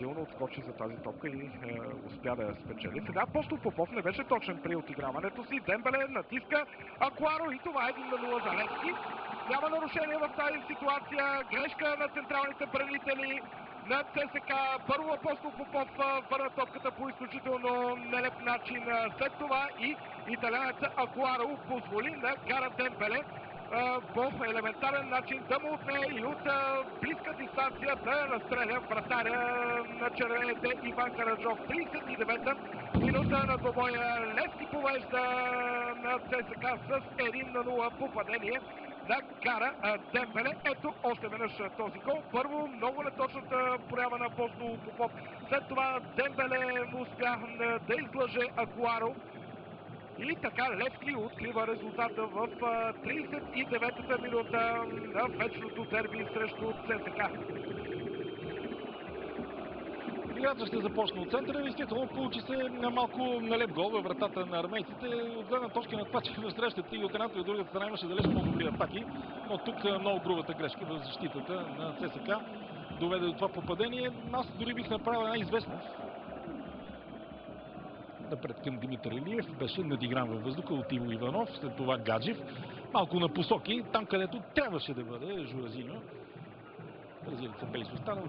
силно отскочи за тази топка и успя да я спечели. Сега Апостол Попов не беше точен при отиграването си. Дембеле натиска Акуаро и това е 1-0 за Левски. Няма нарушение в тази ситуация. Грешка на централните бранители на ЦСК. Първо Апостол Попов върна топката по изключително нелеп начин. След това и италянеца Акуаро позволи на Гара Дембеле по елементарен начин да му отне и от близка дистанция да разстреля вратаря на червените Иван Караджов. 39-та минута на двобоя. Левски повежда на ЦСК с 1-0 по падение на Гара Дембеле. Ето още веднъж този гол. Първо много неточната проява на Апостол Попов. След това Дембеле успя да излъже Акуаро. И така Левски открива резултата в 39-та минута на вечното дерби срещу ЦСК. Играта ще започне от центъра. Действително получи се малко налеп гол във вратата на армейците. От гледна точка на това, че в срещата и от едната и от другата страна имаше далеч по-добри атаки. Но тук много грубата грешка в защитата на ЦСК доведе до това попадение. Аз дори бих направил една известност. Напред към Димитър Илиев беше надигран във въздуха от Иво Иванов, след това Гаджев. Малко на посоки, там където трябваше да бъде Журазиньо. Бразилеца бе изостанал.